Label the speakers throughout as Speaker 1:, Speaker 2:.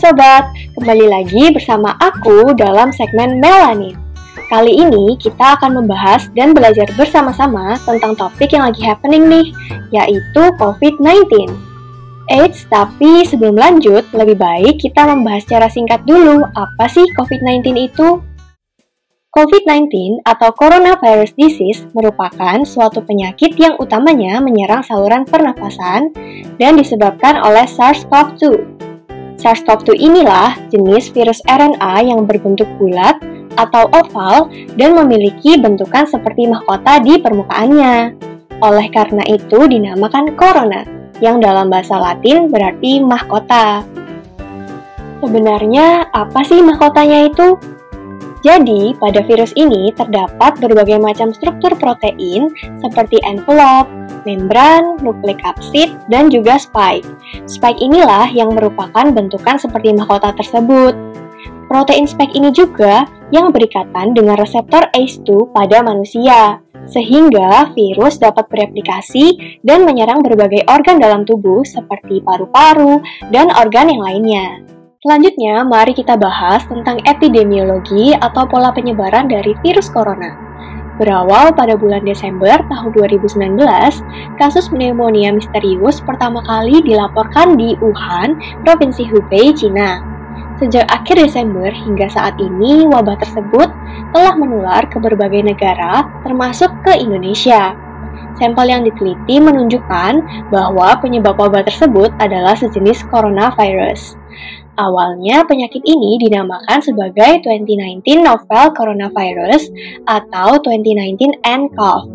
Speaker 1: Sobat, kembali lagi bersama aku dalam segmen Melanin. Kali ini kita akan membahas dan belajar bersama-sama tentang topik yang lagi happening nih, yaitu COVID-19. Eits, tapi sebelum lanjut, lebih baik kita membahas secara singkat dulu, apa sih COVID-19 itu? COVID-19 atau Coronavirus Disease merupakan suatu penyakit yang utamanya menyerang saluran pernapasan dan disebabkan oleh SARS-CoV-2. SARS-CoV-2 inilah jenis virus RNA yang berbentuk bulat atau oval dan memiliki bentukan seperti mahkota di permukaannya. Oleh karena itu dinamakan corona, yang dalam bahasa Latin berarti mahkota. Sebenarnya apa sih mahkotanya itu? Jadi, pada virus ini terdapat berbagai macam struktur protein seperti envelope, membran, nukleik kapsid, dan juga spike. Spike inilah yang merupakan bentukan seperti mahkota tersebut. Protein spike ini juga yang berikatan dengan reseptor ACE2 pada manusia, sehingga virus dapat bereplikasi dan menyerang berbagai organ dalam tubuh seperti paru-paru dan organ yang lainnya. Selanjutnya, mari kita bahas tentang epidemiologi atau pola penyebaran dari virus corona. Berawal pada bulan Desember tahun 2019, kasus pneumonia misterius pertama kali dilaporkan di Wuhan, Provinsi Hubei, Cina. Sejak akhir Desember hingga saat ini, wabah tersebut telah menular ke berbagai negara, termasuk ke Indonesia. Sampel yang diteliti menunjukkan bahwa penyebab wabah tersebut adalah sejenis coronavirus. Awalnya, penyakit ini dinamakan sebagai 2019 Novel Coronavirus atau 2019 nCoV.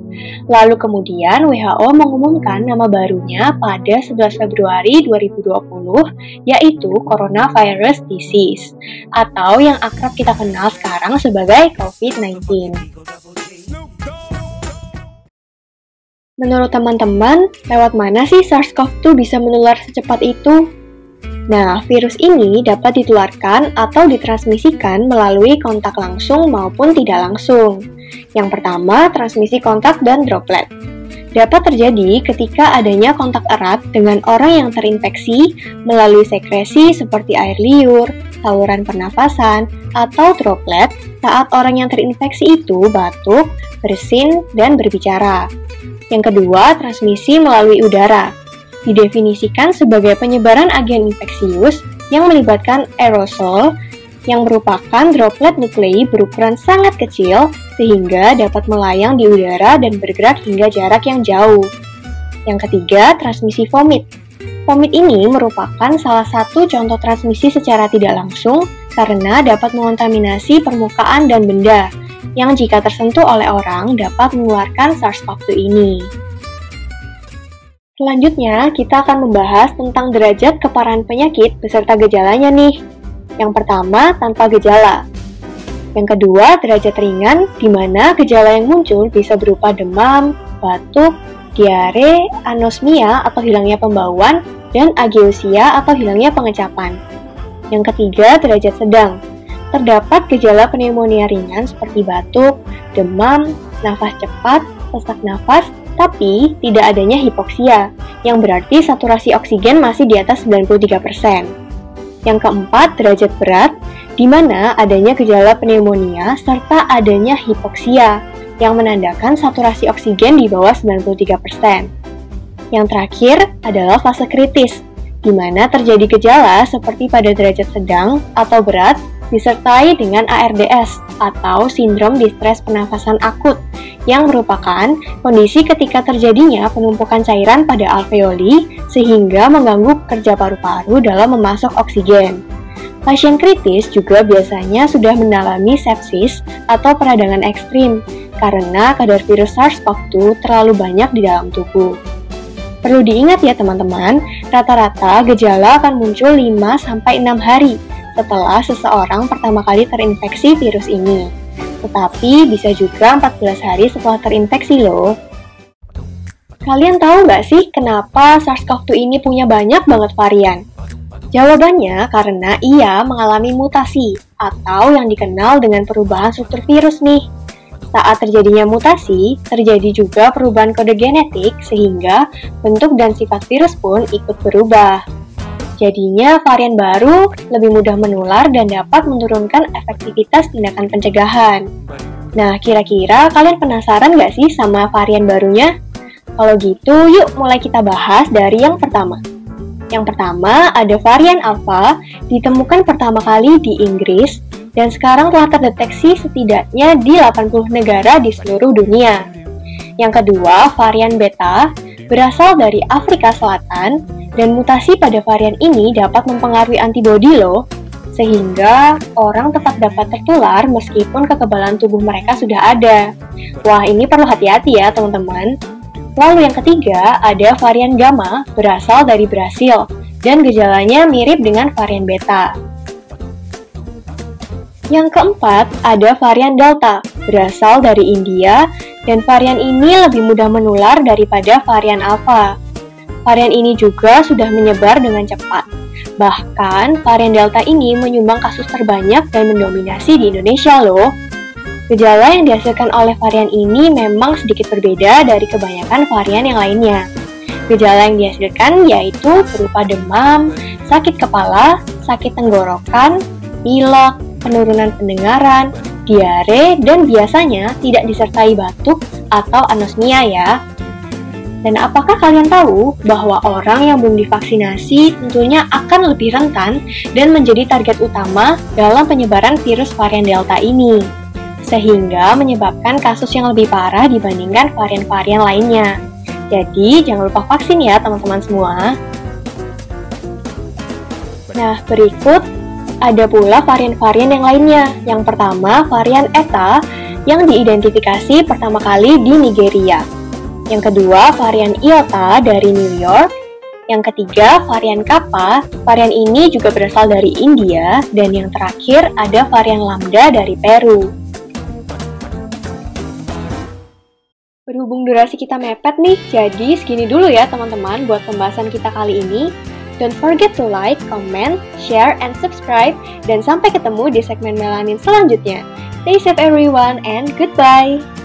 Speaker 1: Lalu kemudian WHO mengumumkan nama barunya pada 11 Februari 2020, yaitu Coronavirus Disease, atau yang akrab kita kenal sekarang sebagai COVID-19. Menurut teman-teman, lewat mana sih SARS-CoV-2 bisa menular secepat itu? Nah, virus ini dapat ditularkan atau ditransmisikan melalui kontak langsung maupun tidak langsung. Yang pertama, transmisi kontak dan droplet. Dapat terjadi ketika adanya kontak erat dengan orang yang terinfeksi melalui sekresi seperti air liur, saluran pernafasan, atau droplet saat orang yang terinfeksi itu batuk, bersin, dan berbicara. Yang kedua, transmisi melalui udara. Didefinisikan sebagai penyebaran agen infeksius yang melibatkan aerosol yang merupakan droplet nuklei berukuran sangat kecil sehingga dapat melayang di udara dan bergerak hingga jarak yang jauh. Yang ketiga, transmisi vomit. Vomit ini merupakan salah satu contoh transmisi secara tidak langsung karena dapat mengontaminasi permukaan dan benda yang jika tersentuh oleh orang dapat mengeluarkan SARS-CoV-2 ini. Selanjutnya, kita akan membahas tentang derajat keparahan penyakit beserta gejalanya nih. Yang pertama, tanpa gejala. Yang kedua, derajat ringan, di mana gejala yang muncul bisa berupa demam, batuk, diare, anosmia atau hilangnya pembauan, dan ageusia atau hilangnya pengecapan. Yang ketiga, derajat sedang. Terdapat gejala pneumonia ringan seperti batuk, demam, nafas cepat, sesak nafas, tapi tidak adanya hipoksia, yang berarti saturasi oksigen masih di atas 93%. Yang keempat, derajat berat, di mana adanya gejala pneumonia serta adanya hipoksia, yang menandakan saturasi oksigen di bawah 93%. Yang terakhir adalah fase kritis, di mana terjadi gejala seperti pada derajat sedang atau berat, disertai dengan ARDS atau sindrom distres pernafasan akut yang merupakan kondisi ketika terjadinya penumpukan cairan pada alveoli sehingga mengganggu kerja paru-paru dalam memasok oksigen. Pasien kritis juga biasanya sudah mengalami sepsis atau peradangan ekstrim karena kadar virus SARS-CoV-2 terlalu banyak di dalam tubuh. Perlu diingat ya teman-teman, rata-rata gejala akan muncul 5-6 hari setelah seseorang pertama kali terinfeksi virus ini. Tetapi bisa juga 14 hari setelah terinfeksi loh. Kalian tahu nggak sih kenapa SARS-CoV-2 ini punya banyak banget varian? Jawabannya karena ia mengalami mutasi atau yang dikenal dengan perubahan struktur virus nih. Saat terjadinya mutasi, terjadi juga perubahan kode genetik sehingga bentuk dan sifat virus pun ikut berubah. Jadinya varian baru lebih mudah menular dan dapat menurunkan efektivitas tindakan pencegahan. Nah, kira-kira kalian penasaran nggak sih sama varian barunya? Kalau gitu, yuk mulai kita bahas dari yang pertama. Yang pertama, ada varian Alpha, ditemukan pertama kali di Inggris, dan sekarang telah terdeteksi setidaknya di 80 negara di seluruh dunia. Yang kedua, varian Beta, berasal dari Afrika Selatan, dan mutasi pada varian ini dapat mempengaruhi antibodi loh, sehingga orang tetap dapat tertular meskipun kekebalan tubuh mereka sudah ada. Wah, ini perlu hati-hati ya teman-teman. Lalu yang ketiga, ada varian Gamma, berasal dari Brasil, dan gejalanya mirip dengan varian Beta. Yang keempat, ada varian Delta, berasal dari India, dan varian ini lebih mudah menular daripada varian Alpha. Varian ini juga sudah menyebar dengan cepat. Bahkan, varian Delta ini menyumbang kasus terbanyak dan mendominasi di Indonesia loh. Gejala yang dihasilkan oleh varian ini memang sedikit berbeda dari kebanyakan varian yang lainnya. Gejala yang dihasilkan yaitu berupa demam, sakit kepala, sakit tenggorokan, pilek, penurunan pendengaran, diare, dan biasanya tidak disertai batuk atau anosmia ya. Dan apakah kalian tahu bahwa orang yang belum divaksinasi tentunya akan lebih rentan dan menjadi target utama dalam penyebaran virus varian Delta ini, sehingga menyebabkan kasus yang lebih parah dibandingkan varian-varian lainnya. Jadi, jangan lupa vaksin ya teman-teman semua. Nah, berikut ada pula varian-varian yang lainnya. Yang pertama, varian Eta yang diidentifikasi pertama kali di Nigeria. Yang kedua, varian Iota dari New York. Yang ketiga, varian Kappa. Varian ini juga berasal dari India. Dan yang terakhir, ada varian Lambda dari Peru. Berhubung durasi kita mepet nih, jadi segini dulu ya teman-teman buat pembahasan kita kali ini. Don't forget to like, comment, share, and subscribe. Dan sampai ketemu di segmen Melanin selanjutnya. Stay safe everyone and goodbye!